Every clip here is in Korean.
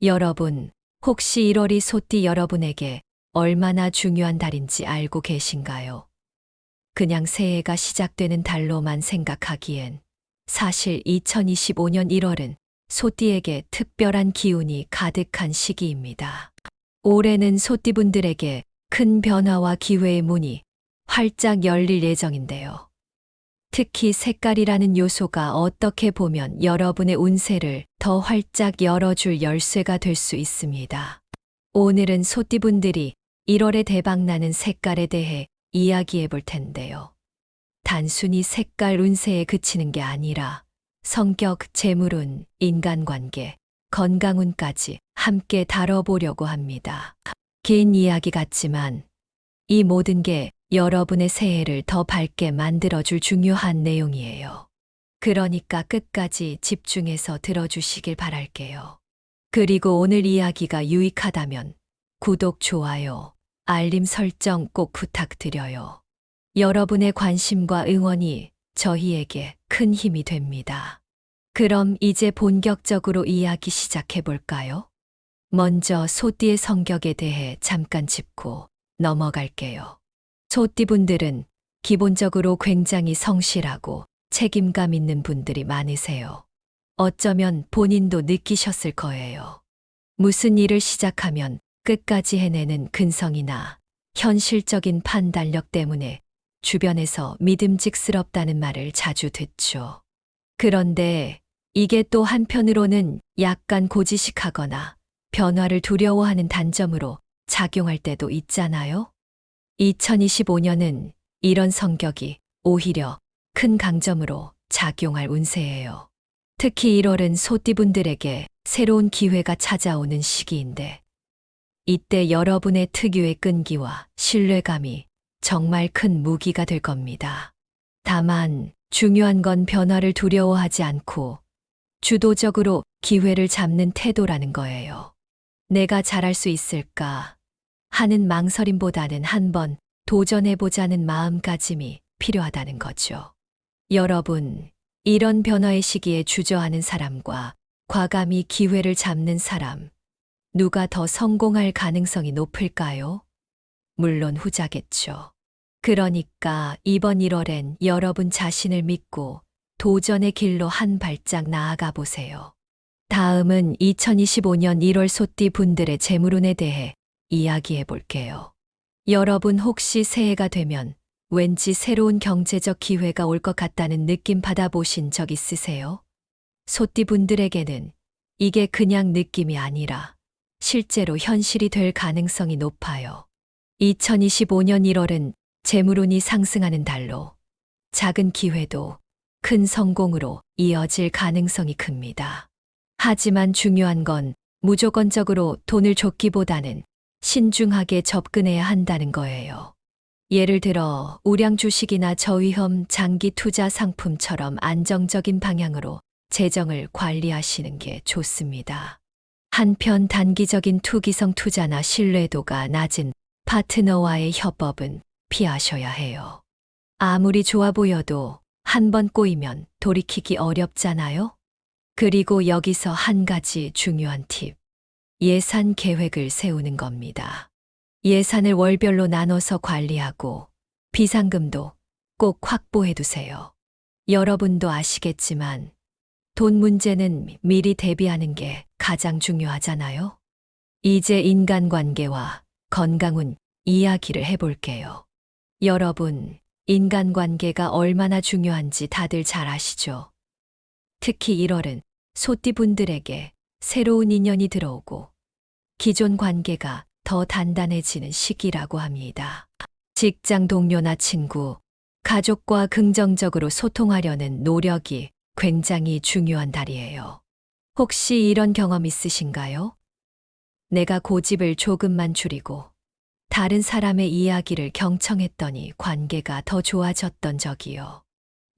여러분, 혹시 1월이 소띠 여러분에게 얼마나 중요한 달인지 알고 계신가요? 그냥 새해가 시작되는 달로만 생각하기엔 사실 2025년 1월은 소띠에게 특별한 기운이 가득한 시기입니다. 올해는 소띠분들에게 큰 변화와 기회의 문이 활짝 열릴 예정인데요. 특히 색깔이라는 요소가 어떻게 보면 여러분의 운세를 더 활짝 열어줄 열쇠가 될 수 있습니다. 오늘은 소띠분들이 1월에 대박나는 색깔에 대해 이야기해 볼 텐데요. 단순히 색깔 운세에 그치는 게 아니라 성격, 재물운, 인간관계, 건강운까지 함께 다뤄보려고 합니다. 긴 이야기 같지만 이 모든 게 여러분의 새해를 더 밝게 만들어줄 중요한 내용이에요. 그러니까 끝까지 집중해서 들어주시길 바랄게요. 그리고 오늘 이야기가 유익하다면 구독, 좋아요, 알림 설정 꼭 부탁드려요. 여러분의 관심과 응원이 저희에게 큰 힘이 됩니다. 그럼 이제 본격적으로 이야기 시작해 볼까요? 먼저 소띠의 성격에 대해 잠깐 짚고 넘어갈게요. 소띠분들은 기본적으로 굉장히 성실하고 책임감 있는 분들이 많으세요. 어쩌면 본인도 느끼셨을 거예요. 무슨 일을 시작하면 끝까지 해내는 근성이나 현실적인 판단력 때문에 주변에서 믿음직스럽다는 말을 자주 듣죠. 그런데 이게 또 한편으로는 약간 고지식하거나 변화를 두려워하는 단점으로 작용할 때도 있잖아요. 2025년은 이런 성격이 오히려 큰 강점으로 작용할 운세예요. 특히 1월은 소띠분들에게 새로운 기회가 찾아오는 시기인데 이때 여러분의 특유의 끈기와 신뢰감이 정말 큰 무기가 될 겁니다. 다만 중요한 건 변화를 두려워하지 않고 주도적으로 기회를 잡는 태도라는 거예요. 내가 잘할 수 있을까 하는 망설임보다는 한번 도전해보자는 마음가짐이 필요하다는 거죠. 여러분, 이런 변화의 시기에 주저하는 사람과 과감히 기회를 잡는 사람, 누가 더 성공할 가능성이 높을까요? 물론 후자겠죠. 그러니까 이번 1월엔 여러분 자신을 믿고 도전의 길로 한 발짝 나아가 보세요. 다음은 2025년 1월 소띠 분들의 재물운에 대해 이야기해 볼게요. 여러분 혹시 새해가 되면 왠지 새로운 경제적 기회가 올 것 같다는 느낌 받아보신 적 있으세요? 소띠 분들에게는 이게 그냥 느낌이 아니라 실제로 현실이 될 가능성이 높아요. 2025년 1월은 재물운이 상승하는 달로 작은 기회도 큰 성공으로 이어질 가능성이 큽니다. 하지만 중요한 건 무조건적으로 돈을 줬기보다는 신중하게 접근해야 한다는 거예요. 예를 들어 우량 주식이나 저위험 장기 투자 상품처럼 안정적인 방향으로 재정을 관리하시는 게 좋습니다. 한편 단기적인 투기성 투자나 신뢰도가 낮은 파트너와의 협업은 피하셔야 해요. 아무리 좋아 보여도 한 번 꼬이면 돌이키기 어렵잖아요? 그리고 여기서 한 가지 중요한 팁. 예산 계획을 세우는 겁니다. 예산을 월별로 나눠서 관리하고 비상금도 꼭 확보해 두세요. 여러분도 아시겠지만 돈 문제는 미리 대비하는 게 가장 중요하잖아요. 이제 인간관계와 건강운 이야기를 해볼게요. 여러분, 인간관계가 얼마나 중요한지 다들 잘 아시죠? 특히 1월은 소띠분들에게 새로운 인연이 들어오고 기존 관계가 더 단단해지는 시기라고 합니다. 직장 동료나 친구, 가족과 긍정적으로 소통하려는 노력이 굉장히 중요한 달이에요. 혹시 이런 경험 있으신가요? 내가 고집을 조금만 줄이고 다른 사람의 이야기를 경청했더니 관계가 더 좋아졌던 적이요.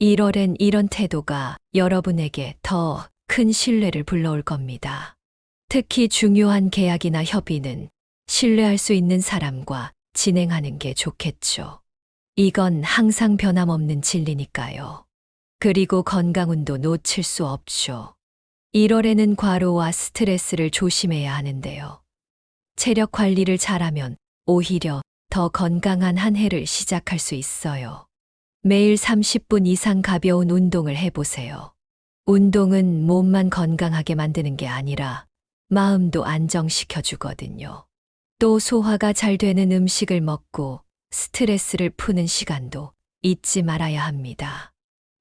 1월엔 이런 태도가 여러분에게 더 큰 신뢰를 불러올 겁니다. 특히 중요한 계약이나 협의는 신뢰할 수 있는 사람과 진행하는 게 좋겠죠. 이건 항상 변함없는 진리니까요. 그리고 건강운도 놓칠 수 없죠. 1월에는 과로와 스트레스를 조심해야 하는데요. 체력 관리를 잘하면 오히려 더 건강한 한 해를 시작할 수 있어요. 매일 30분 이상 가벼운 운동을 해보세요. 운동은 몸만 건강하게 만드는 게 아니라 마음도 안정시켜 주거든요. 또 소화가 잘 되는 음식을 먹고 스트레스를 푸는 시간도 잊지 말아야 합니다.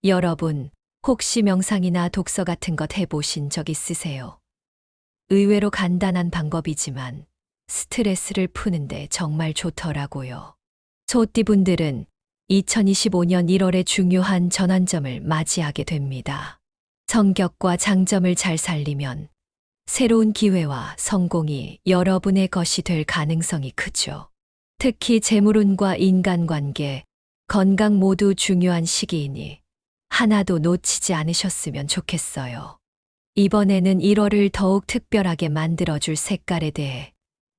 여러분, 혹시 명상이나 독서 같은 것 해보신 적 있으세요? 의외로 간단한 방법이지만 스트레스를 푸는데 정말 좋더라고요. 소띠분들은 2025년 1월에 중요한 전환점을 맞이하게 됩니다. 성격과 장점을 잘 살리면 새로운 기회와 성공이 여러분의 것이 될 가능성이 크죠. 특히 재물운과 인간관계, 건강 모두 중요한 시기이니 하나도 놓치지 않으셨으면 좋겠어요. 이번에는 1월을 더욱 특별하게 만들어줄 색깔에 대해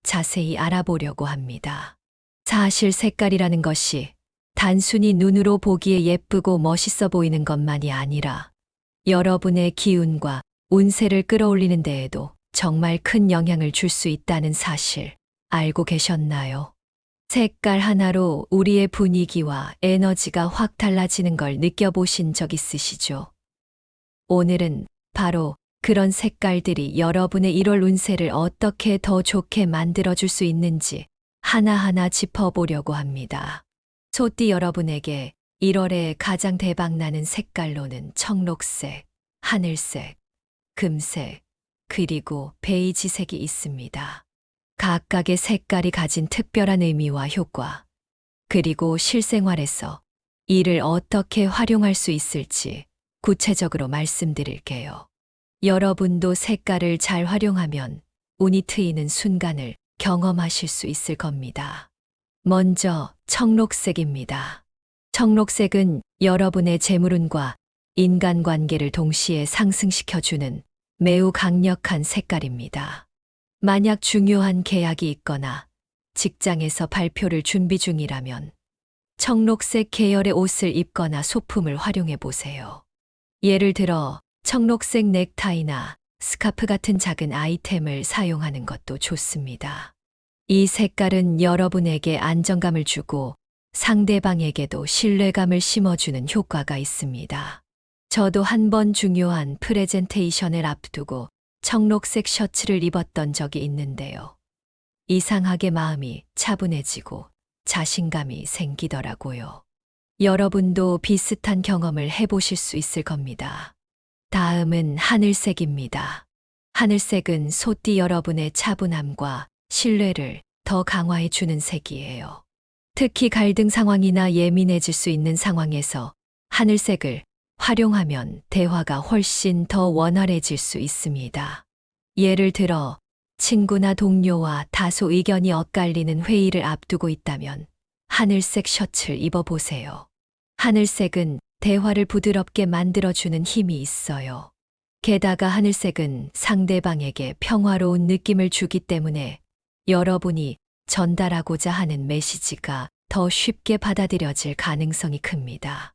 자세히 알아보려고 합니다. 사실 색깔이라는 것이 단순히 눈으로 보기에 예쁘고 멋있어 보이는 것만이 아니라 여러분의 기운과 운세를 끌어올리는 데에도 정말 큰 영향을 줄 수 있다는 사실 알고 계셨나요? 색깔 하나로 우리의 분위기와 에너지가 확 달라지는 걸 느껴보신 적 있으시죠? 오늘은 바로 그런 색깔들이 여러분의 1월 운세를 어떻게 더 좋게 만들어줄 수 있는지 하나하나 짚어보려고 합니다. 소띠 여러분에게 1월에 가장 대박나는 색깔로는 청록색, 하늘색, 금색, 그리고 베이지색이 있습니다. 각각의 색깔이 가진 특별한 의미와 효과, 그리고 실생활에서 이를 어떻게 활용할 수 있을지 구체적으로 말씀드릴게요. 여러분도 색깔을 잘 활용하면 운이 트이는 순간을 경험하실 수 있을 겁니다. 먼저 청록색입니다. 청록색은 여러분의 재물운과 인간관계를 동시에 상승시켜주는 매우 강력한 색깔입니다. 만약 중요한 계약이 있거나 직장에서 발표를 준비 중이라면 청록색 계열의 옷을 입거나 소품을 활용해 보세요. 예를 들어 청록색 넥타이나 스카프 같은 작은 아이템을 사용하는 것도 좋습니다. 이 색깔은 여러분에게 안정감을 주고 상대방에게도 신뢰감을 심어주는 효과가 있습니다. 저도 한 번 중요한 프레젠테이션을 앞두고 청록색 셔츠를 입었던 적이 있는데요. 이상하게 마음이 차분해지고 자신감이 생기더라고요. 여러분도 비슷한 경험을 해보실 수 있을 겁니다. 다음은 하늘색입니다. 하늘색은 소띠 여러분의 차분함과 신뢰를 더 강화해 주는 색이에요. 특히 갈등 상황이나 예민해질 수 있는 상황에서 하늘색을 활용하면 대화가 훨씬 더 원활해질 수 있습니다. 예를 들어 친구나 동료와 다소 의견이 엇갈리는 회의를 앞두고 있다면 하늘색 셔츠를 입어보세요. 하늘색은 대화를 부드럽게 만들어주는 힘이 있어요. 게다가 하늘색은 상대방에게 평화로운 느낌을 주기 때문에 여러분이 전달하고자 하는 메시지가 더 쉽게 받아들여질 가능성이 큽니다.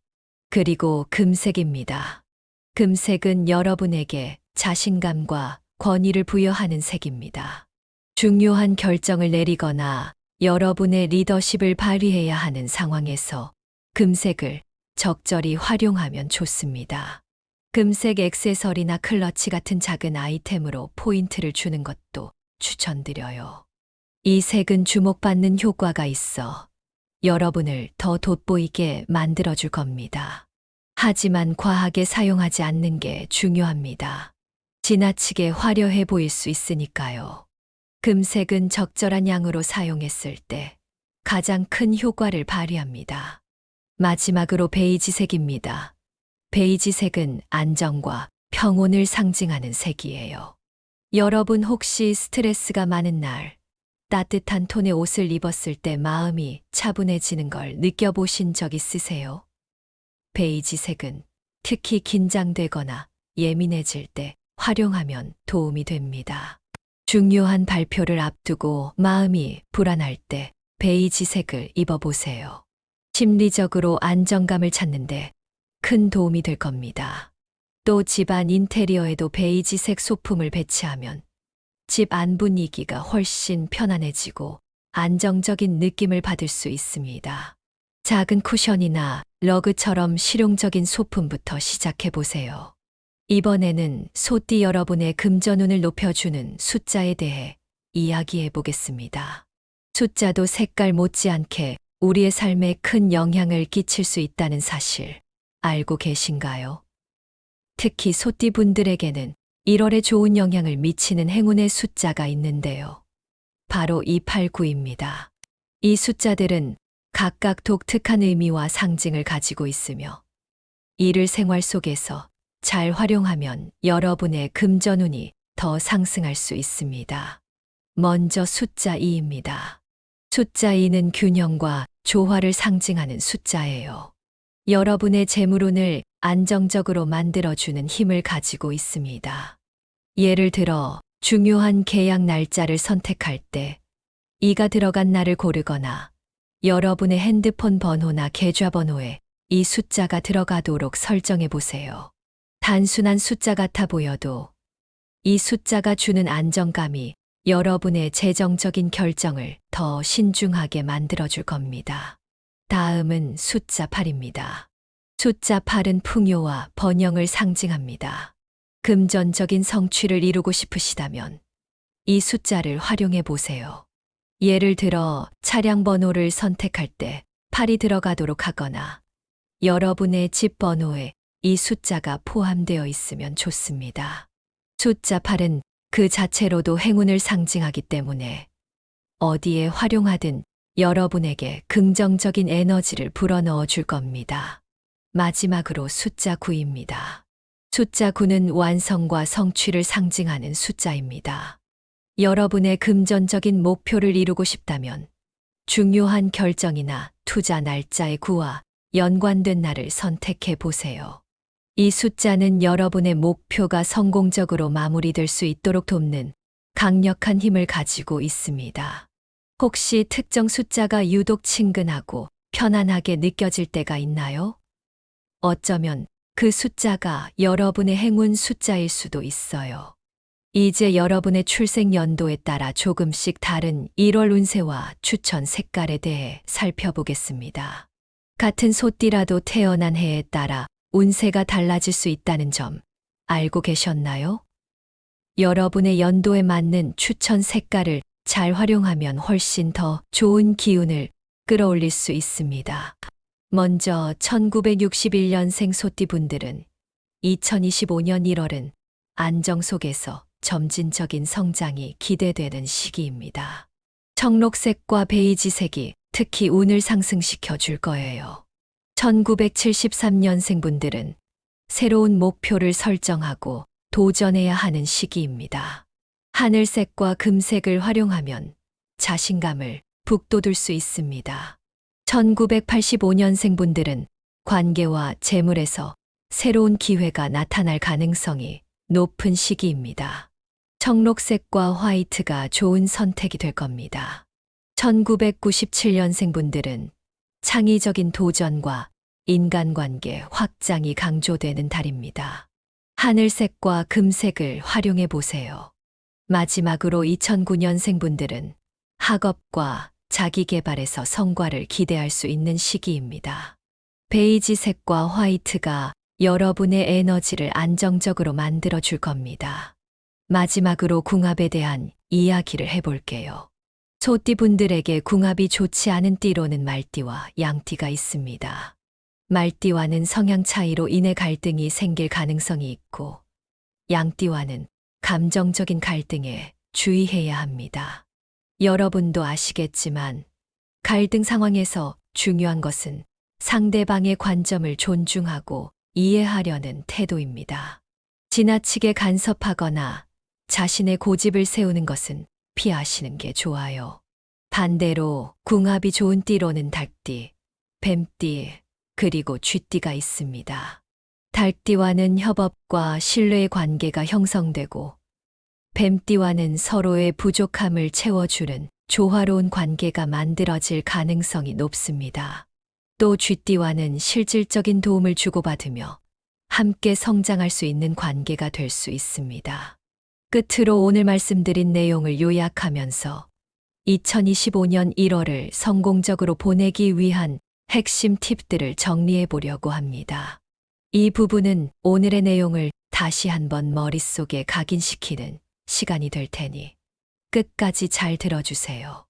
그리고 금색입니다. 금색은 여러분에게 자신감과 권위를 부여하는 색입니다. 중요한 결정을 내리거나 여러분의 리더십을 발휘해야 하는 상황에서 금색을 적절히 활용하면 좋습니다. 금색 액세서리나 클러치 같은 작은 아이템으로 포인트를 주는 것도 추천드려요. 이 색은 주목받는 효과가 있어 여러분을 더 돋보이게 만들어줄 겁니다. 하지만 과하게 사용하지 않는 게 중요합니다. 지나치게 화려해 보일 수 있으니까요. 금색은 적절한 양으로 사용했을 때 가장 큰 효과를 발휘합니다. 마지막으로 베이지색입니다. 베이지색은 안정과 평온을 상징하는 색이에요. 여러분 혹시 스트레스가 많은 날, 따뜻한 톤의 옷을 입었을 때 마음이 차분해지는 걸 느껴보신 적 있으세요? 베이지색은 특히 긴장되거나 예민해질 때 활용하면 도움이 됩니다. 중요한 발표를 앞두고 마음이 불안할 때 베이지색을 입어보세요. 심리적으로 안정감을 찾는데 큰 도움이 될 겁니다. 또 집안 인테리어에도 베이지색 소품을 배치하면 집 안 분위기가 훨씬 편안해지고 안정적인 느낌을 받을 수 있습니다. 작은 쿠션이나 러그처럼 실용적인 소품부터 시작해 보세요. 이번에는 소띠 여러분의 금전운을 높여주는 숫자에 대해 이야기해 보겠습니다. 숫자도 색깔 못지않게 우리의 삶에 큰 영향을 끼칠 수 있다는 사실 알고 계신가요? 특히 소띠 분들에게는 1월에 좋은 영향을 미치는 행운의 숫자가 있는데요. 바로 289입니다. 이 숫자들은 각각 독특한 의미와 상징을 가지고 있으며 이를 생활 속에서 잘 활용하면 여러분의 금전운이 더 상승할 수 있습니다. 먼저 숫자 2입니다. 숫자 2는 균형과 조화를 상징하는 숫자예요. 여러분의 재물운을 안정적으로 만들어주는 힘을 가지고 있습니다. 예를 들어 중요한 계약 날짜를 선택할 때 2가 들어간 날을 고르거나 여러분의 핸드폰 번호나 계좌번호에 이 숫자가 들어가도록 설정해 보세요. 단순한 숫자 같아 보여도 이 숫자가 주는 안정감이 여러분의 재정적인 결정을 더 신중하게 만들어줄 겁니다. 다음은 숫자 8입니다. 숫자 8은 풍요와 번영을 상징합니다. 금전적인 성취를 이루고 싶으시다면 이 숫자를 활용해 보세요. 예를 들어 차량 번호를 선택할 때 8이 들어가도록 하거나 여러분의 집 번호에 이 숫자가 포함되어 있으면 좋습니다. 숫자 8은 그 자체로도 행운을 상징하기 때문에 어디에 활용하든 여러분에게 긍정적인 에너지를 불어넣어 줄 겁니다. 마지막으로 숫자 9입니다. 숫자 9는 완성과 성취를 상징하는 숫자입니다. 여러분의 금전적인 목표를 이루고 싶다면 중요한 결정이나 투자 날짜의 9와 연관된 날을 선택해 보세요. 이 숫자는 여러분의 목표가 성공적으로 마무리될 수 있도록 돕는 강력한 힘을 가지고 있습니다. 혹시 특정 숫자가 유독 친근하고 편안하게 느껴질 때가 있나요? 어쩌면 그 숫자가 여러분의 행운 숫자일 수도 있어요. 이제 여러분의 출생 연도에 따라 조금씩 다른 1월 운세와 추천 색깔에 대해 살펴보겠습니다. 같은 소띠라도 태어난 해에 따라 운세가 달라질 수 있다는 점 알고 계셨나요? 여러분의 연도에 맞는 추천 색깔을 잘 활용하면 훨씬 더 좋은 기운을 끌어올릴 수 있습니다. 먼저 1961년생 소띠분들은 2025년 1월은 안정 속에서 점진적인 성장이 기대되는 시기입니다. 청록색과 베이지색이 특히 운을 상승시켜 줄 거예요. 1973년생 분들은 새로운 목표를 설정하고 도전해야 하는 시기입니다. 하늘색과 금색을 활용하면 자신감을 북돋을 수 있습니다. 1985년생 분들은 관계와 재물에서 새로운 기회가 나타날 가능성이 높은 시기입니다. 청록색과 화이트가 좋은 선택이 될 겁니다. 1997년생 분들은 창의적인 도전과 인간관계 확장이 강조되는 달입니다. 하늘색과 금색을 활용해 보세요. 마지막으로 2009년생 분들은 학업과 자기개발에서 성과를 기대할 수 있는 시기입니다. 베이지색과 화이트가 여러분의 에너지를 안정적으로 만들어 줄 겁니다. 마지막으로 궁합에 대한 이야기를 해볼게요. 소띠분들에게 궁합이 좋지 않은 띠로는 말띠와 양띠가 있습니다. 말띠와는 성향 차이로 인해 갈등이 생길 가능성이 있고 양띠와는 감정적인 갈등에 주의해야 합니다. 여러분도 아시겠지만 갈등 상황에서 중요한 것은 상대방의 관점을 존중하고 이해하려는 태도입니다. 지나치게 간섭하거나 자신의 고집을 세우는 것은 피하시는 게 좋아요. 반대로 궁합이 좋은 띠로는 닭띠, 뱀띠, 그리고 쥐띠가 있습니다. 닭띠와는 협업과 신뢰의 관계가 형성되고 뱀띠와는 서로의 부족함을 채워주는 조화로운 관계가 만들어질 가능성이 높습니다. 또 쥐띠와는 실질적인 도움을 주고받으며 함께 성장할 수 있는 관계가 될 수 있습니다. 끝으로 오늘 말씀드린 내용을 요약하면서 2025년 1월을 성공적으로 보내기 위한 핵심 팁들을 정리해 보려고 합니다. 이 부분은 오늘의 내용을 다시 한번 머릿속에 각인시키는 시간이 될 테니 끝까지 잘 들어주세요.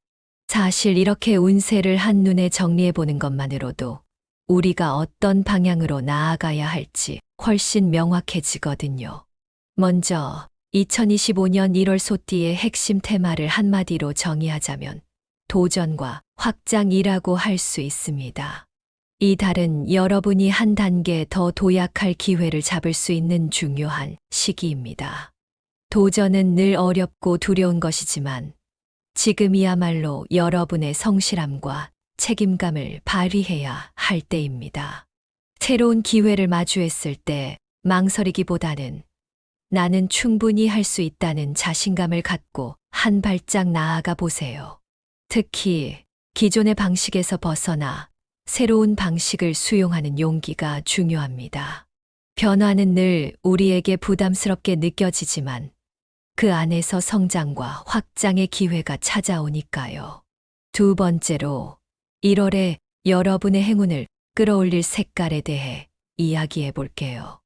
사실 이렇게 운세를 한눈에 정리해 보는 것만으로도 우리가 어떤 방향으로 나아가야 할지 훨씬 명확해지거든요. 먼저 2025년 1월 소띠의 핵심 테마를 한마디로 정의하자면 도전과 확장이라고 할 수 있습니다. 이 달은 여러분이 한 단계 더 도약할 기회를 잡을 수 있는 중요한 시기입니다. 도전은 늘 어렵고 두려운 것이지만 지금이야말로 여러분의 성실함과 책임감을 발휘해야 할 때입니다. 새로운 기회를 마주했을 때 망설이기보다는 나는 충분히 할 수 있다는 자신감을 갖고 한 발짝 나아가 보세요. 특히 기존의 방식에서 벗어나 새로운 방식을 수용하는 용기가 중요합니다. 변화는 늘 우리에게 부담스럽게 느껴지지만 그 안에서 성장과 확장의 기회가 찾아오니까요. 두 번째로 1월에 여러분의 행운을 끌어올릴 색깔에 대해 이야기해 볼게요.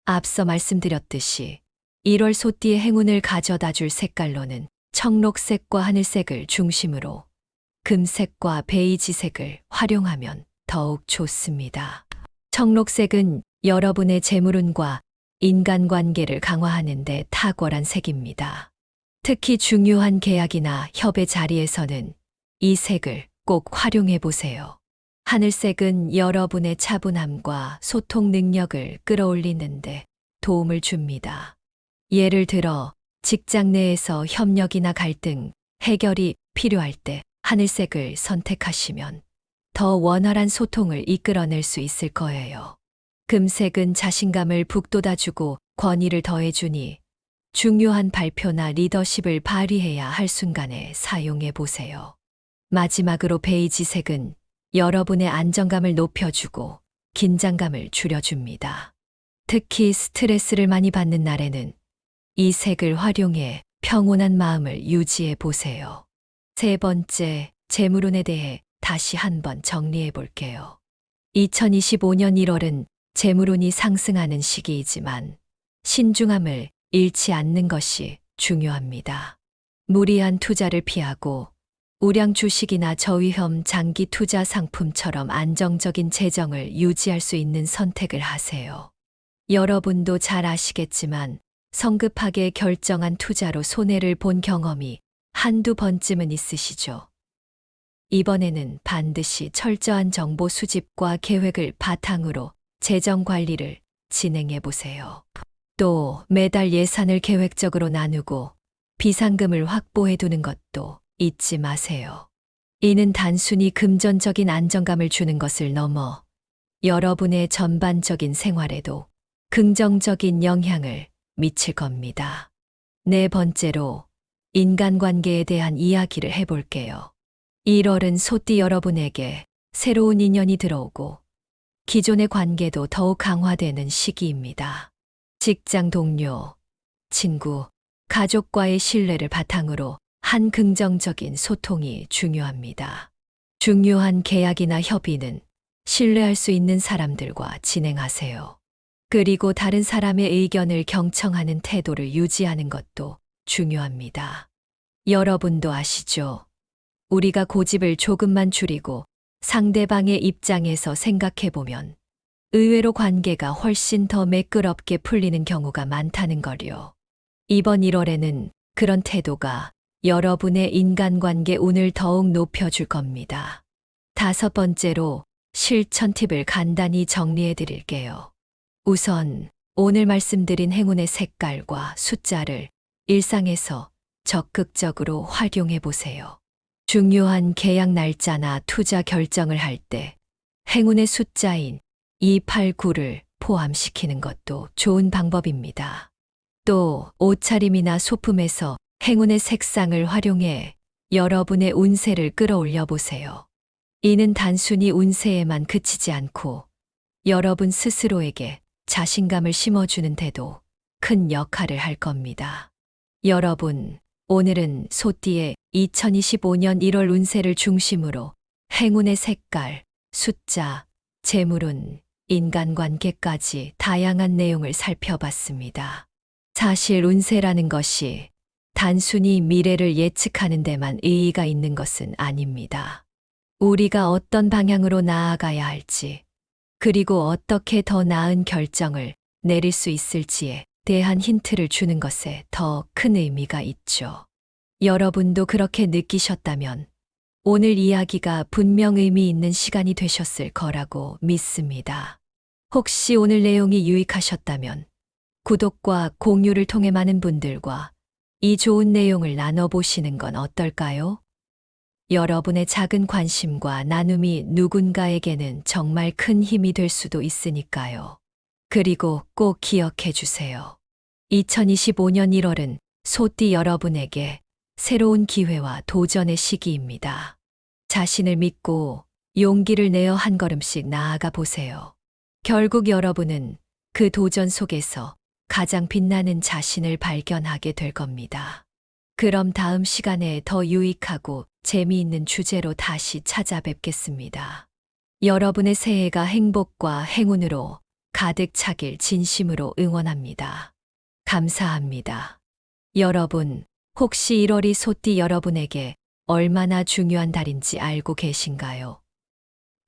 앞서 말씀드렸듯이 1월 소띠의 행운을 가져다 줄 색깔로는 청록색과 하늘색을 중심으로 금색과 베이지색을 활용하면 더욱 좋습니다. 청록색은 여러분의 재물운과 인간관계를 강화하는 데 탁월한 색입니다. 특히 중요한 계약이나 협의 자리에서는 이 색을 꼭 활용해 보세요. 하늘색은 여러분의 차분함과 소통 능력을 끌어올리는데 도움을 줍니다. 예를 들어 직장 내에서 협력이나 갈등, 해결이 필요할 때 하늘색을 선택하시면 더 원활한 소통을 이끌어낼 수 있을 거예요. 금색은 자신감을 북돋아주고 권위를 더해주니 중요한 발표나 리더십을 발휘해야 할 순간에 사용해 보세요. 마지막으로 베이지색은 여러분의 안정감을 높여주고 긴장감을 줄여줍니다. 특히 스트레스를 많이 받는 날에는 이 색을 활용해 평온한 마음을 유지해 보세요. 세 번째, 재물운에 대해 다시 한번 정리해 볼게요. 2025년 1월은 재물운이 상승하는 시기이지만 신중함을 잃지 않는 것이 중요합니다. 무리한 투자를 피하고 우량 주식이나 저위험 장기 투자 상품처럼 안정적인 재정을 유지할 수 있는 선택을 하세요. 여러분도 잘 아시겠지만 성급하게 결정한 투자로 손해를 본 경험이 한두 번쯤은 있으시죠. 이번에는 반드시 철저한 정보 수집과 계획을 바탕으로 재정 관리를 진행해 보세요. 또 매달 예산을 계획적으로 나누고 비상금을 확보해 두는 것도 잊지 마세요. 이는 단순히 금전적인 안정감을 주는 것을 넘어 여러분의 전반적인 생활에도 긍정적인 영향을 미칠 겁니다. 네 번째로 인간관계에 대한 이야기를 해볼게요. 1월은 소띠 여러분에게 새로운 인연이 들어오고 기존의 관계도 더욱 강화되는 시기입니다. 직장 동료, 친구, 가족과의 신뢰를 바탕으로 한 긍정적인 소통이 중요합니다. 중요한 계약이나 협의는 신뢰할 수 있는 사람들과 진행하세요. 그리고 다른 사람의 의견을 경청하는 태도를 유지하는 것도 중요합니다. 여러분도 아시죠? 우리가 고집을 조금만 줄이고 상대방의 입장에서 생각해보면 의외로 관계가 훨씬 더 매끄럽게 풀리는 경우가 많다는 걸요. 이번 1월에는 그런 태도가 여러분의 인간관계 운을 더욱 높여줄 겁니다. 다섯 번째로 실천 팁을 간단히 정리해 드릴게요. 우선 오늘 말씀드린 행운의 색깔과 숫자를 일상에서 적극적으로 활용해 보세요. 중요한 계약 날짜나 투자 결정을 할 때 행운의 숫자인 289를 포함시키는 것도 좋은 방법입니다. 또 옷차림이나 소품에서 행운의 색상을 활용해 여러분의 운세를 끌어올려 보세요. 이는 단순히 운세에만 그치지 않고 여러분 스스로에게 자신감을 심어주는 데도 큰 역할을 할 겁니다. 여러분, 오늘은 소띠의 2025년 1월 운세를 중심으로 행운의 색깔, 숫자, 재물운, 인간관계까지 다양한 내용을 살펴봤습니다. 사실 운세라는 것이 단순히 미래를 예측하는 데만 의의가 있는 것은 아닙니다. 우리가 어떤 방향으로 나아가야 할지, 그리고 어떻게 더 나은 결정을 내릴 수 있을지에 대한 힌트를 주는 것에 더 큰 의미가 있죠. 여러분도 그렇게 느끼셨다면 오늘 이야기가 분명 의미 있는 시간이 되셨을 거라고 믿습니다. 혹시 오늘 내용이 유익하셨다면 구독과 공유를 통해 많은 분들과 이 좋은 내용을 나눠보시는 건 어떨까요? 여러분의 작은 관심과 나눔이 누군가에게는 정말 큰 힘이 될 수도 있으니까요. 그리고 꼭 기억해 주세요. 2025년 1월은 소띠 여러분에게 새로운 기회와 도전의 시기입니다. 자신을 믿고 용기를 내어 한 걸음씩 나아가 보세요. 결국 여러분은 그 도전 속에서 가장 빛나는 자신을 발견하게 될 겁니다. 그럼 다음 시간에 더 유익하고 재미있는 주제로 다시 찾아뵙겠습니다. 여러분의 새해가 행복과 행운으로 가득 차길 진심으로 응원합니다. 감사합니다. 여러분, 혹시 1월이 소띠 여러분에게 얼마나 중요한 달인지 알고 계신가요?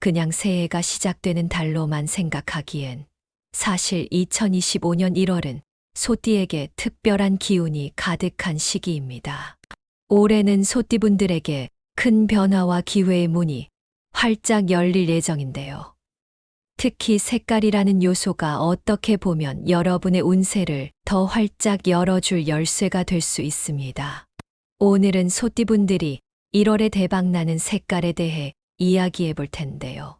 그냥 새해가 시작되는 달로만 생각하기엔 사실 2025년 1월은 소띠에게 특별한 기운이 가득한 시기입니다. 올해는 소띠분들에게 큰 변화와 기회의 문이 활짝 열릴 예정인데요. 특히 색깔이라는 요소가 어떻게 보면 여러분의 운세를 더 활짝 열어줄 열쇠가 될 수 있습니다. 오늘은 소띠분들이 1월에 대박나는 색깔에 대해 이야기해 볼 텐데요.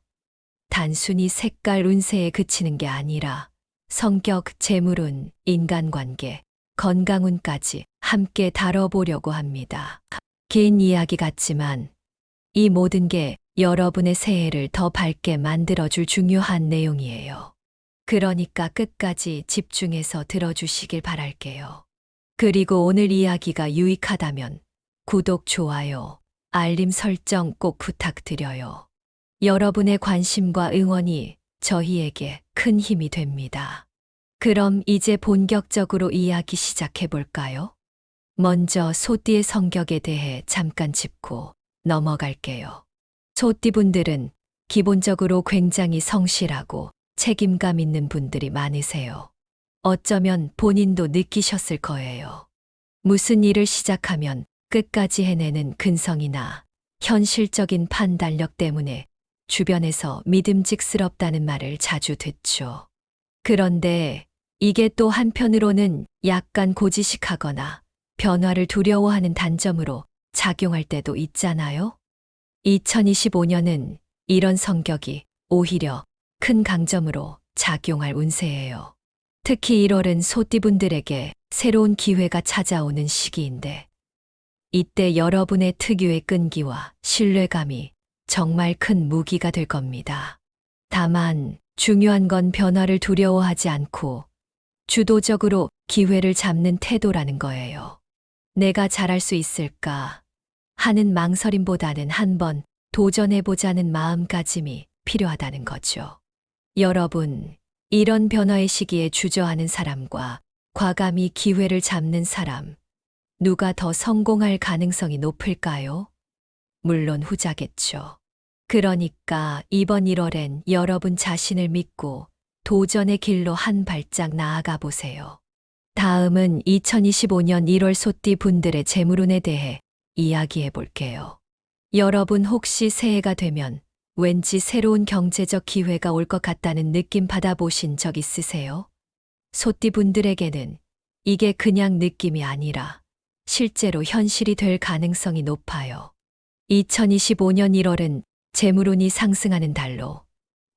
단순히 색깔 운세에 그치는 게 아니라 성격, 재물운, 인간관계, 건강운까지 함께 다뤄보려고 합니다. 긴 이야기 같지만 이 모든 게 여러분의 새해를 더 밝게 만들어줄 중요한 내용이에요. 그러니까 끝까지 집중해서 들어주시길 바랄게요. 그리고 오늘 이야기가 유익하다면 구독, 좋아요, 알림 설정 꼭 부탁드려요. 여러분의 관심과 응원이 저희에게 큰 힘이 됩니다. 그럼 이제 본격적으로 이야기 시작해 볼까요? 먼저 소띠의 성격에 대해 잠깐 짚고 넘어갈게요. 소띠분들은 기본적으로 굉장히 성실하고 책임감 있는 분들이 많으세요. 어쩌면 본인도 느끼셨을 거예요. 무슨 일을 시작하면 끝까지 해내는 근성이나 현실적인 판단력 때문에 주변에서 믿음직스럽다는 말을 자주 듣죠. 그런데 이게 또 한편으로는 약간 고지식하거나 변화를 두려워하는 단점으로 작용할 때도 있잖아요. 2025년은 이런 성격이 오히려 큰 강점으로 작용할 운세예요. 특히 1월은 소띠분들에게 새로운 기회가 찾아오는 시기인데 이때 여러분의 특유의 끈기와 신뢰감이 정말 큰 무기가 될 겁니다. 다만 중요한 건 변화를 두려워하지 않고 주도적으로 기회를 잡는 태도라는 거예요. 내가 잘할 수 있을까 하는 망설임보다는 한번 도전해보자는 마음가짐이 필요하다는 거죠. 여러분, 이런 변화의 시기에 주저하는 사람과 과감히 기회를 잡는 사람, 누가 더 성공할 가능성이 높을까요? 물론 후자겠죠. 그러니까 이번 1월엔 여러분 자신을 믿고 도전의 길로 한 발짝 나아가 보세요. 다음은 2025년 1월 소띠 분들의 재물운에 대해 이야기해 볼게요. 여러분 혹시 새해가 되면 왠지 새로운 경제적 기회가 올 것 같다는 느낌 받아보신 적 있으세요? 소띠 분들에게는 이게 그냥 느낌이 아니라 실제로 현실이 될 가능성이 높아요. 2025년 1월은 재물운이 상승하는 달로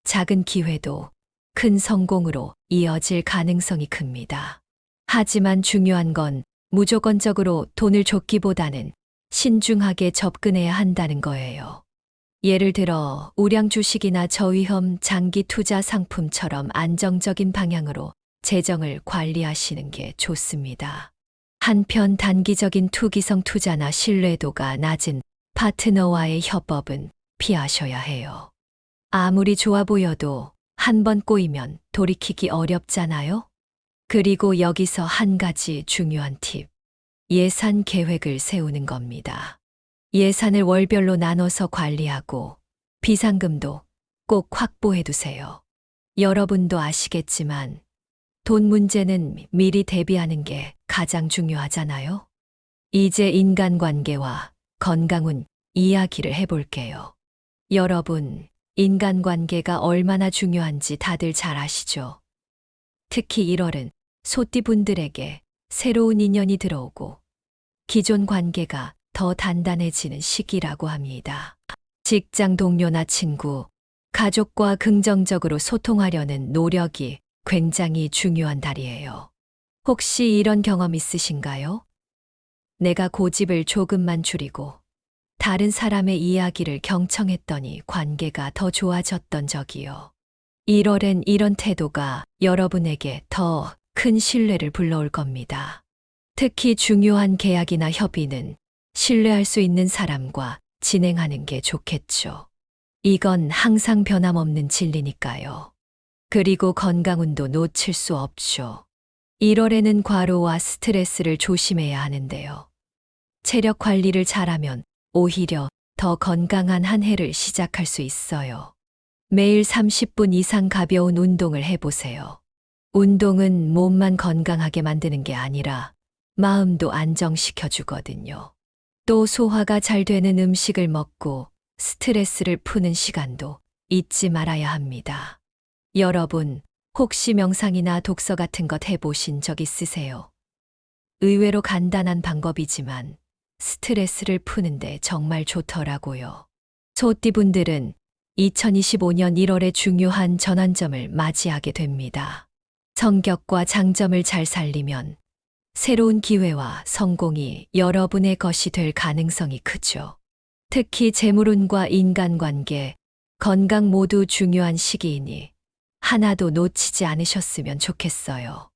작은 기회도 큰 성공으로 이어질 가능성이 큽니다. 하지만 중요한 건 무조건적으로 돈을 줬기보다는 신중하게 접근해야 한다는 거예요. 예를 들어 우량 주식이나 저위험 장기 투자 상품처럼 안정적인 방향으로 재정을 관리하시는 게 좋습니다. 한편 단기적인 투기성 투자나 신뢰도가 낮은 파트너와의 협업은 피하셔야 해요. 아무리 좋아 보여도 한 번 꼬이면 돌이키기 어렵잖아요? 그리고 여기서 한 가지 중요한 팁. 예산 계획을 세우는 겁니다. 예산을 월별로 나눠서 관리하고 비상금도 꼭 확보해 두세요. 여러분도 아시겠지만 돈 문제는 미리 대비하는 게 가장 중요하잖아요. 이제 인간관계와 건강운 이야기를 해볼게요. 여러분, 인간관계가 얼마나 중요한지 다들 잘 아시죠? 특히 1월은 소띠분들에게 새로운 인연이 들어오고 기존 관계가 더 단단해지는 시기라고 합니다. 직장 동료나 친구, 가족과 긍정적으로 소통하려는 노력이 굉장히 중요한 달이에요. 혹시 이런 경험 있으신가요? 내가 고집을 조금만 줄이고 다른 사람의 이야기를 경청했더니 관계가 더 좋아졌던 적이요. 1월엔 이런 태도가 여러분에게 더 큰 신뢰를 불러올 겁니다. 특히 중요한 계약이나 협의는 신뢰할 수 있는 사람과 진행하는 게 좋겠죠. 이건 항상 변함없는 진리니까요. 그리고 건강운도 놓칠 수 없죠. 1월에는 과로와 스트레스를 조심해야 하는데요. 체력 관리를 잘하면 오히려 더 건강한 한 해를 시작할 수 있어요. 매일 30분 이상 가벼운 운동을 해보세요. 운동은 몸만 건강하게 만드는 게 아니라 마음도 안정시켜 주거든요. 또 소화가 잘 되는 음식을 먹고 스트레스를 푸는 시간도 잊지 말아야 합니다. 여러분, 혹시 명상이나 독서 같은 것 해보신 적 있으세요? 의외로 간단한 방법이지만 스트레스를 푸는데 정말 좋더라고요. 소띠분들은 2025년 1월에 중요한 전환점을 맞이하게 됩니다. 성격과 장점을 잘 살리면 새로운 기회와 성공이 여러분의 것이 될 가능성이 크죠. 특히 재물운과 인간관계, 건강 모두 중요한 시기이니 하나도 놓치지 않으셨으면 좋겠어요.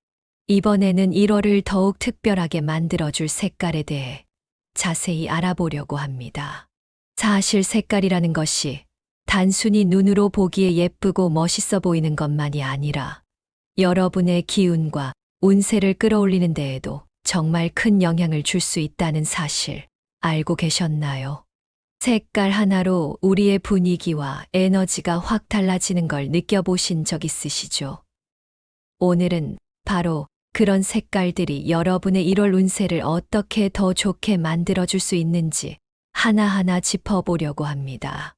이번에는 1월을 더욱 특별하게 만들어줄 색깔에 대해 자세히 알아보려고 합니다. 사실 색깔이라는 것이 단순히 눈으로 보기에 예쁘고 멋있어 보이는 것만이 아니라 여러분의 기운과 운세를 끌어올리는 데에도 정말 큰 영향을 줄 수 있다는 사실 알고 계셨나요? 색깔 하나로 우리의 분위기와 에너지가 확 달라지는 걸 느껴보신 적 있으시죠? 오늘은 바로 그런 색깔들이 여러분의 1월 운세를 어떻게 더 좋게 만들어줄 수 있는지 하나하나 짚어보려고 합니다.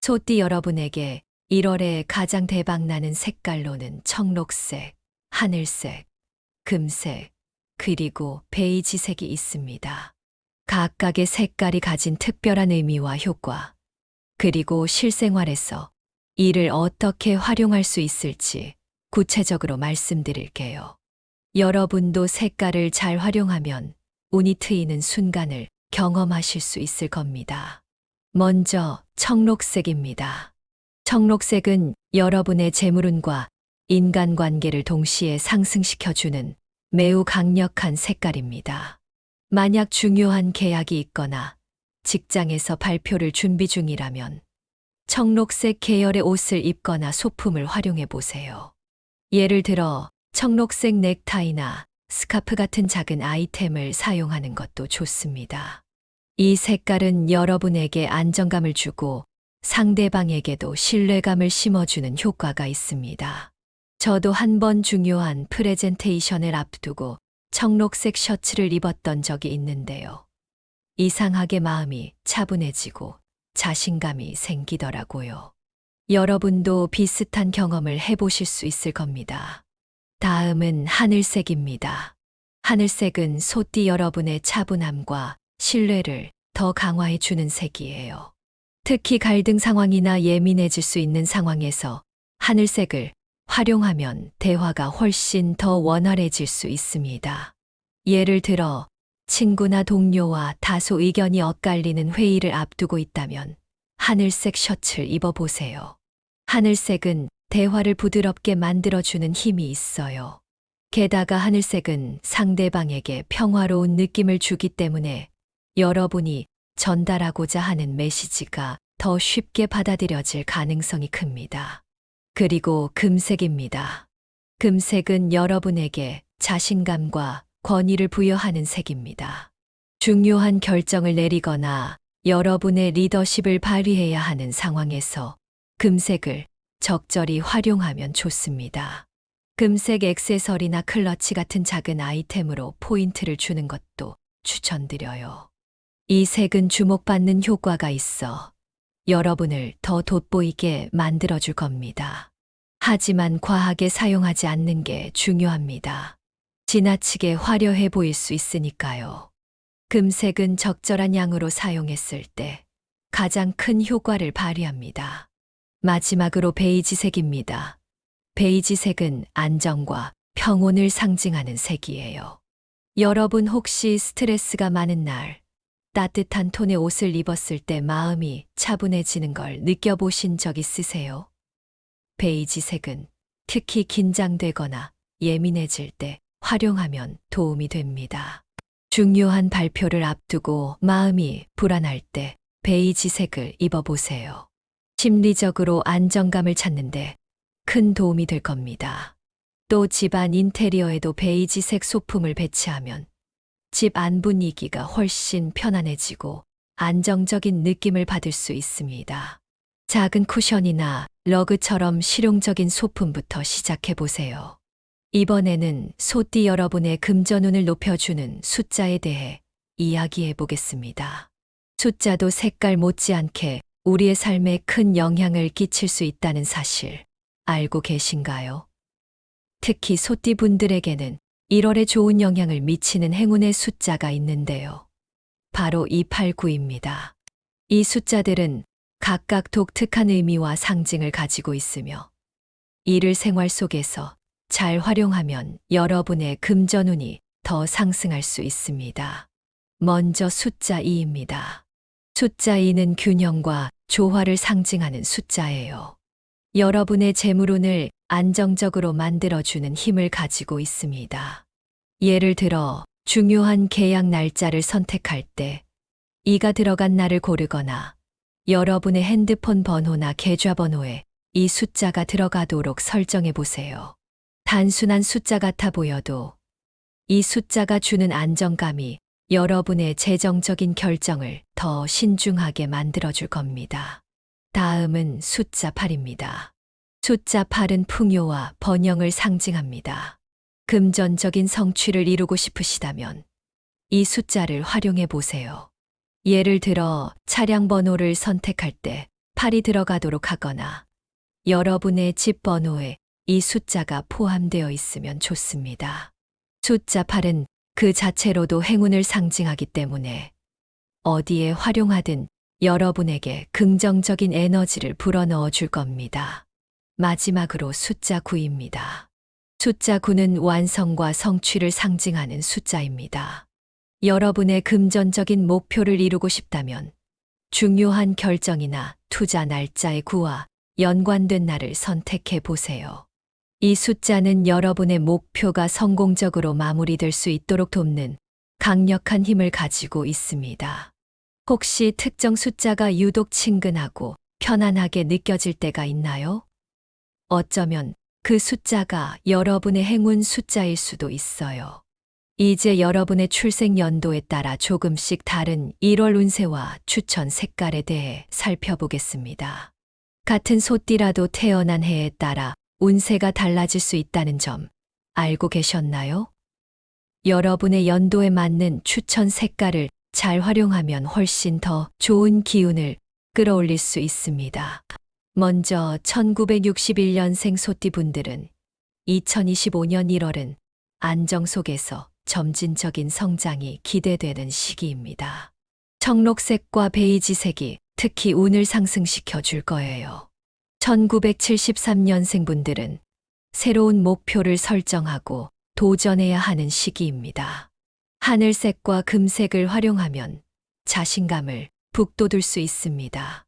소띠 여러분에게 1월에 가장 대박나는 색깔로는 청록색, 하늘색, 금색, 그리고 베이지색이 있습니다. 각각의 색깔이 가진 특별한 의미와 효과, 그리고 실생활에서 이를 어떻게 활용할 수 있을지 구체적으로 말씀드릴게요. 여러분도 색깔을 잘 활용하면 운이 트이는 순간을 경험하실 수 있을 겁니다. 먼저 청록색입니다. 청록색은 여러분의 재물운과 인간관계를 동시에 상승시켜주는 매우 강력한 색깔입니다. 만약 중요한 계약이 있거나 직장에서 발표를 준비 중이라면 청록색 계열의 옷을 입거나 소품을 활용해 보세요. 예를 들어 청록색 넥타이나 스카프 같은 작은 아이템을 사용하는 것도 좋습니다. 이 색깔은 여러분에게 안정감을 주고 상대방에게도 신뢰감을 심어주는 효과가 있습니다. 저도 한 번 중요한 프레젠테이션을 앞두고 청록색 셔츠를 입었던 적이 있는데요. 이상하게 마음이 차분해지고 자신감이 생기더라고요. 여러분도 비슷한 경험을 해보실 수 있을 겁니다. 다음은 하늘색입니다. 하늘색은 소띠 여러분의 차분함과 신뢰를 더 강화해 주는 색이에요. 특히 갈등 상황이나 예민해질 수 있는 상황에서 하늘색을 활용하면 대화가 훨씬 더 원활해질 수 있습니다. 예를 들어 친구나 동료와 다소 의견이 엇갈리는 회의를 앞두고 있다면 하늘색 셔츠를 입어보세요. 하늘색은 대화를 부드럽게 만들어주는 힘이 있어요. 게다가 하늘색은 상대방에게 평화로운 느낌을 주기 때문에 여러분이 전달하고자 하는 메시지가 더 쉽게 받아들여질 가능성이 큽니다. 그리고 금색입니다. 금색은 여러분에게 자신감과 권위를 부여하는 색입니다. 중요한 결정을 내리거나 여러분의 리더십을 발휘해야 하는 상황에서 금색을 적절히 활용하면 좋습니다. 금색 액세서리나 클러치 같은 작은 아이템으로 포인트를 주는 것도 추천드려요. 이 색은 주목받는 효과가 있어 여러분을 더 돋보이게 만들어줄 겁니다. 하지만 과하게 사용하지 않는 게 중요합니다. 지나치게 화려해 보일 수 있으니까요. 금색은 적절한 양으로 사용했을 때 가장 큰 효과를 발휘합니다. 마지막으로 베이지색입니다. 베이지색은 안정과 평온을 상징하는 색이에요. 여러분 혹시 스트레스가 많은 날, 따뜻한 톤의 옷을 입었을 때 마음이 차분해지는 걸 느껴보신 적 있으세요? 베이지색은 특히 긴장되거나 예민해질 때 활용하면 도움이 됩니다. 중요한 발표를 앞두고 마음이 불안할 때 베이지색을 입어보세요. 심리적으로 안정감을 찾는데 큰 도움이 될 겁니다. 또 집안 인테리어에도 베이지색 소품을 배치하면 집 안 분위기가 훨씬 편안해지고 안정적인 느낌을 받을 수 있습니다. 작은 쿠션이나 러그처럼 실용적인 소품부터 시작해 보세요. 이번에는 소띠 여러분의 금전운을 높여주는 숫자에 대해 이야기해 보겠습니다. 숫자도 색깔 못지않게 우리의 삶에 큰 영향을 끼칠 수 있다는 사실 알고 계신가요? 특히 소띠 분들에게는 1월에 좋은 영향을 미치는 행운의 숫자가 있는데요. 바로 289입니다. 이 숫자들은 각각 독특한 의미와 상징을 가지고 있으며 이를 생활 속에서 잘 활용하면 여러분의 금전운이 더 상승할 수 있습니다. 먼저 숫자 2입니다. 숫자 2는 균형과 조화를 상징하는 숫자예요. 여러분의 재물운을 안정적으로 만들어주는 힘을 가지고 있습니다. 예를 들어 중요한 계약 날짜를 선택할 때 이가 들어간 날을 고르거나 여러분의 핸드폰 번호나 계좌번호에 이 숫자가 들어가도록 설정해 보세요. 단순한 숫자 같아 보여도 이 숫자가 주는 안정감이 여러분의 재정적인 결정을 더 신중하게 만들어줄 겁니다. 다음은 숫자 8입니다. 숫자 8은 풍요와 번영을 상징합니다. 금전적인 성취를 이루고 싶으시다면 이 숫자를 활용해 보세요. 예를 들어 차량 번호를 선택할 때 8이 들어가도록 하거나 여러분의 집 번호에 이 숫자가 포함되어 있으면 좋습니다. 숫자 8은 그 자체로도 행운을 상징하기 때문에 어디에 활용하든 여러분에게 긍정적인 에너지를 불어넣어 줄 겁니다. 마지막으로 숫자 9입니다. 숫자 9는 완성과 성취를 상징하는 숫자입니다. 여러분의 금전적인 목표를 이루고 싶다면 중요한 결정이나 투자 날짜의 9와 연관된 날을 선택해 보세요. 이 숫자는 여러분의 목표가 성공적으로 마무리될 수 있도록 돕는 강력한 힘을 가지고 있습니다. 혹시 특정 숫자가 유독 친근하고 편안하게 느껴질 때가 있나요? 어쩌면 그 숫자가 여러분의 행운 숫자일 수도 있어요. 이제 여러분의 출생 연도에 따라 조금씩 다른 1월 운세와 추천 색깔에 대해 살펴보겠습니다. 같은 소띠라도 태어난 해에 따라 운세가 달라질 수 있다는 점 알고 계셨나요? 여러분의 연도에 맞는 추천 색깔을 잘 활용하면 훨씬 더 좋은 기운을 끌어올릴 수 있습니다. 먼저 1961년생 소띠분들은 2025년 1월은 안정 속에서 점진적인 성장이 기대되는 시기입니다. 청록색과 베이지색이 특히 운을 상승시켜 줄 거예요. 1973년생 분들은 새로운 목표를 설정하고 도전해야 하는 시기입니다. 하늘색과 금색을 활용하면 자신감을 북돋을 수 있습니다.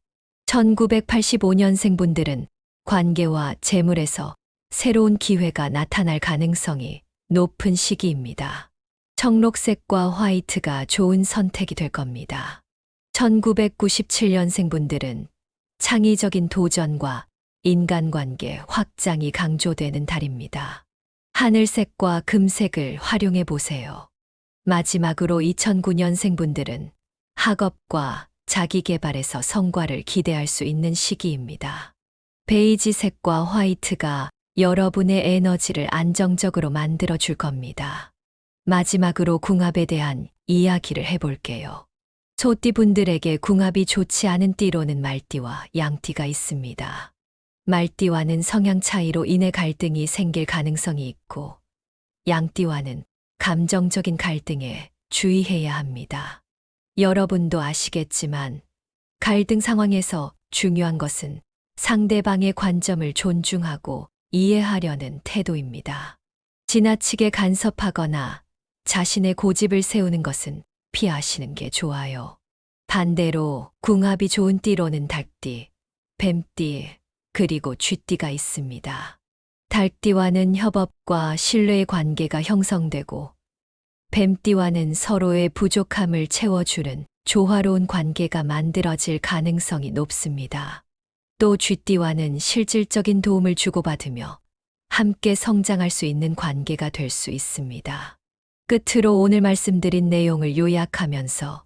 1985년생분들은 관계와 재물에서 새로운 기회가 나타날 가능성이 높은 시기입니다. 청록색과 화이트가 좋은 선택이 될 겁니다. 1997년생분들은 창의적인 도전과 인간관계 확장이 강조되는 달입니다. 하늘색과 금색을 활용해 보세요. 마지막으로 2009년생분들은 학업과 자기개발에서 성과를 기대할 수 있는 시기입니다. 베이지색과 화이트가 여러분의 에너지를 안정적으로 만들어 줄 겁니다. 마지막으로 궁합에 대한 이야기를 해볼게요. 소띠분들에게 궁합이 좋지 않은 띠로는 말띠와 양띠가 있습니다. 말띠와는 성향 차이로 인해 갈등이 생길 가능성이 있고, 양띠와는 감정적인 갈등에 주의해야 합니다. 여러분도 아시겠지만, 갈등 상황에서 중요한 것은 상대방의 관점을 존중하고 이해하려는 태도입니다. 지나치게 간섭하거나 자신의 고집을 세우는 것은 피하시는 게 좋아요. 반대로 궁합이 좋은 띠로는 닭띠, 뱀띠, 그리고 쥐띠가 있습니다. 닭띠와는 협업과 신뢰의 관계가 형성되고, 뱀띠와는 서로의 부족함을 채워주는 조화로운 관계가 만들어질 가능성이 높습니다. 또 쥐띠와는 실질적인 도움을 주고받으며 함께 성장할 수 있는 관계가 될 수 있습니다. 끝으로 오늘 말씀드린 내용을 요약하면서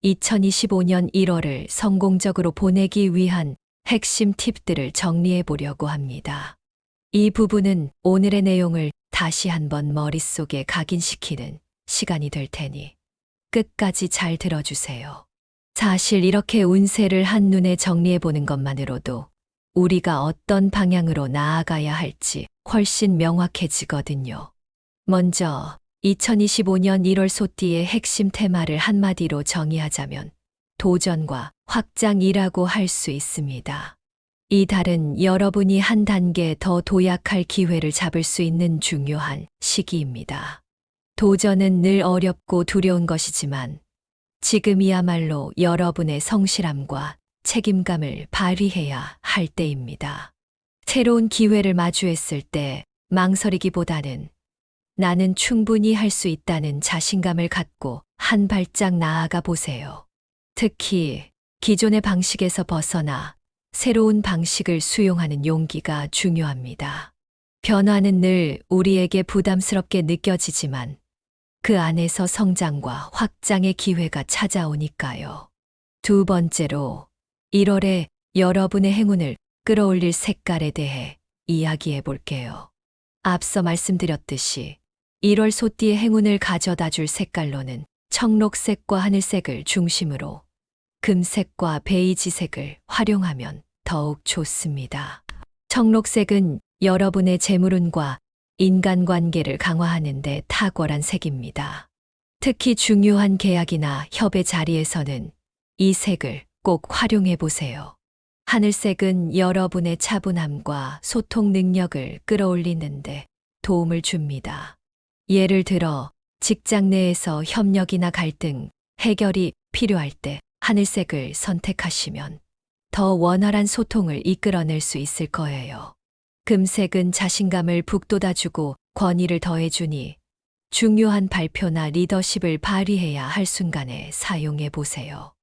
2025년 1월을 성공적으로 보내기 위한 핵심 팁들을 정리해 보려고 합니다. 이 부분은 오늘의 내용을 다시 한번 머릿속에 각인시키는 시간이 될 테니 끝까지 잘 들어주세요. 사실 이렇게 운세를 한눈에 정리해 보는 것만으로도 우리가 어떤 방향으로 나아가야 할지 훨씬 명확해지거든요. 먼저 2025년 1월 소띠의 핵심 테마를 한마디로 정의하자면 도전과 확장이라고 할 수 있습니다. 이 달은 여러분이 한 단계 더 도약할 기회를 잡을 수 있는 중요한 시기입니다. 도전은 늘 어렵고 두려운 것이지만 지금이야말로 여러분의 성실함과 책임감을 발휘해야 할 때입니다. 새로운 기회를 마주했을 때 망설이기보다는 나는 충분히 할 수 있다는 자신감을 갖고 한 발짝 나아가 보세요. 특히 기존의 방식에서 벗어나 새로운 방식을 수용하는 용기가 중요합니다. 변화는 늘 우리에게 부담스럽게 느껴지지만 그 안에서 성장과 확장의 기회가 찾아오니까요. 두 번째로 1월에 여러분의 행운을 끌어올릴 색깔에 대해 이야기해 볼게요. 앞서 말씀드렸듯이 1월 소띠의 행운을 가져다 줄 색깔로는 청록색과 하늘색을 중심으로 금색과 베이지색을 활용하면 더욱 좋습니다. 청록색은 여러분의 재물운과 인간관계를 강화하는 데 탁월한 색입니다. 특히 중요한 계약이나 협의 자리에서는 이 색을 꼭 활용해 보세요. 하늘색은 여러분의 차분함과 소통 능력을 끌어올리는데 도움을 줍니다. 예를 들어 직장 내에서 협력이나 갈등, 해결이 필요할 때 하늘색을 선택하시면 더 원활한 소통을 이끌어낼 수 있을 거예요. 금색은 자신감을 북돋아주고 권위를 더해주니 중요한 발표나 리더십을 발휘해야 할 순간에 사용해 보세요.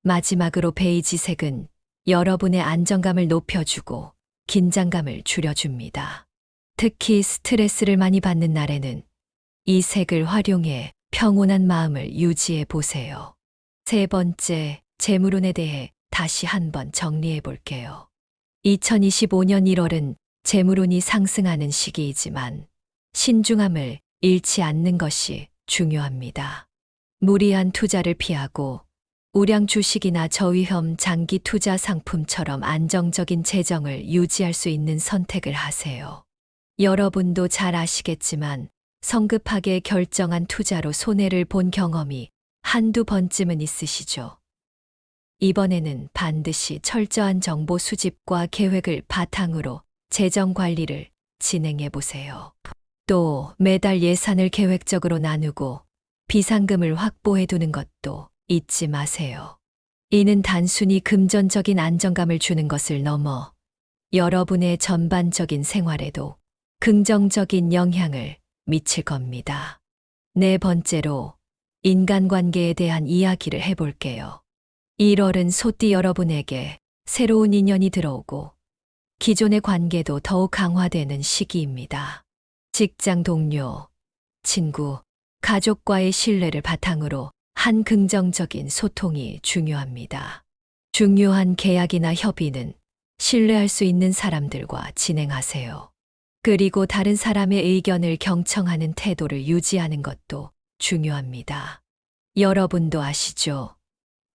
마지막으로 베이지색은 여러분의 안정감을 높여주고 긴장감을 줄여줍니다. 특히 스트레스를 많이 받는 날에는 이 색을 활용해 평온한 마음을 유지해 보세요. 세 번째, 재물운에 대해 다시 한번 정리해 볼게요. 2025년 1월은 재물운이 상승하는 시기이지만 신중함을 잃지 않는 것이 중요합니다. 무리한 투자를 피하고 우량 주식이나 저위험 장기 투자 상품처럼 안정적인 재정을 유지할 수 있는 선택을 하세요. 여러분도 잘 아시겠지만 성급하게 결정한 투자로 손해를 본 경험이 한두 번쯤은 있으시죠. 이번에는 반드시 철저한 정보 수집과 계획을 바탕으로 재정 관리를 진행해 보세요. 또 매달 예산을 계획적으로 나누고 비상금을 확보해 두는 것도 잊지 마세요. 이는 단순히 금전적인 안정감을 주는 것을 넘어 여러분의 전반적인 생활에도 긍정적인 영향을 미칠 겁니다. 네 번째로 인간관계에 대한 이야기를 해볼게요. 1월은 소띠 여러분에게 새로운 인연이 들어오고 기존의 관계도 더욱 강화되는 시기입니다. 직장 동료, 친구, 가족과의 신뢰를 바탕으로 한 긍정적인 소통이 중요합니다. 중요한 계약이나 협의는 신뢰할 수 있는 사람들과 진행하세요. 그리고 다른 사람의 의견을 경청하는 태도를 유지하는 것도 중요합니다. 여러분도 아시죠?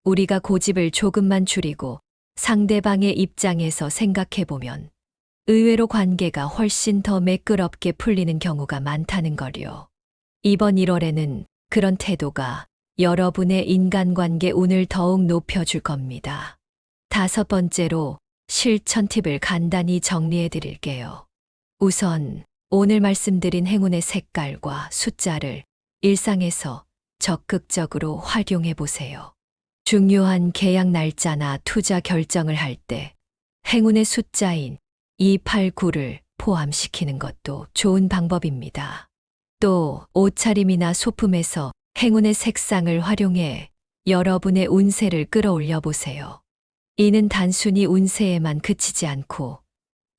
우리가 고집을 조금만 줄이고 상대방의 입장에서 생각해보면 의외로 관계가 훨씬 더 매끄럽게 풀리는 경우가 많다는 거요. 이번 1월에는 그런 태도가 여러분의 인간관계 운을 더욱 높여줄 겁니다. 5번째로 실천 팁을 간단히 정리해 드릴게요. 우선 오늘 말씀드린 행운의 색깔과 숫자를 일상에서 적극적으로 활용해 보세요. 중요한 계약 날짜나 투자 결정을 할 때 행운의 숫자인 289를 포함시키는 것도 좋은 방법입니다. 또 옷차림이나 소품에서 행운의 색상을 활용해 여러분의 운세를 끌어올려 보세요. 이는 단순히 운세에만 그치지 않고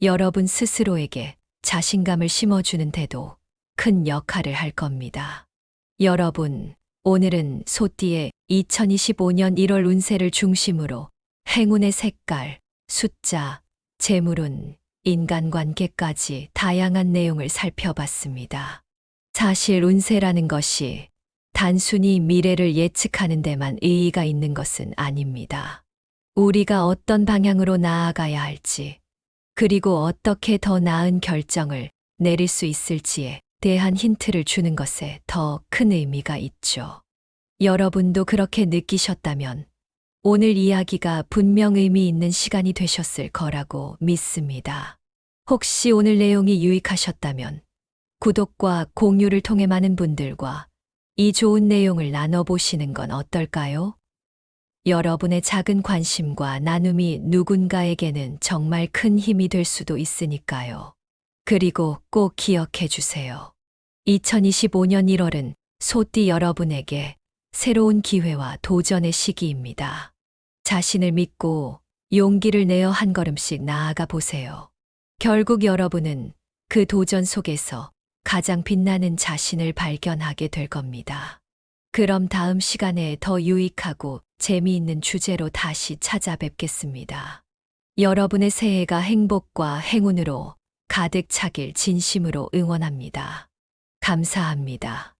여러분 스스로에게 자신감을 심어주는 데도 큰 역할을 할 겁니다. 여러분, 오늘은 소띠의 2025년 1월 운세를 중심으로 행운의 색깔, 숫자, 재물운, 인간관계까지 다양한 내용을 살펴봤습니다. 사실 운세라는 것이 단순히 미래를 예측하는 데만 의의가 있는 것은 아닙니다. 우리가 어떤 방향으로 나아가야 할지, 그리고 어떻게 더 나은 결정을 내릴 수 있을지에 대한 힌트를 주는 것에 더 큰 의미가 있죠. 여러분도 그렇게 느끼셨다면 오늘 이야기가 분명 의미 있는 시간이 되셨을 거라고 믿습니다. 혹시 오늘 내용이 유익하셨다면 구독과 공유를 통해 많은 분들과 이 좋은 내용을 나눠보시는 건 어떨까요? 여러분의 작은 관심과 나눔이 누군가에게는 정말 큰 힘이 될 수도 있으니까요. 그리고 꼭 기억해 주세요. 2025년 1월은 소띠 여러분에게 새로운 기회와 도전의 시기입니다. 자신을 믿고 용기를 내어 한 걸음씩 나아가 보세요. 결국 여러분은 그 도전 속에서 가장 빛나는 자신을 발견하게 될 겁니다. 그럼 다음 시간에 더 유익하고 재미있는 주제로 다시 찾아뵙겠습니다. 여러분의 새해가 행복과 행운으로 가득 차길 진심으로 응원합니다. 감사합니다.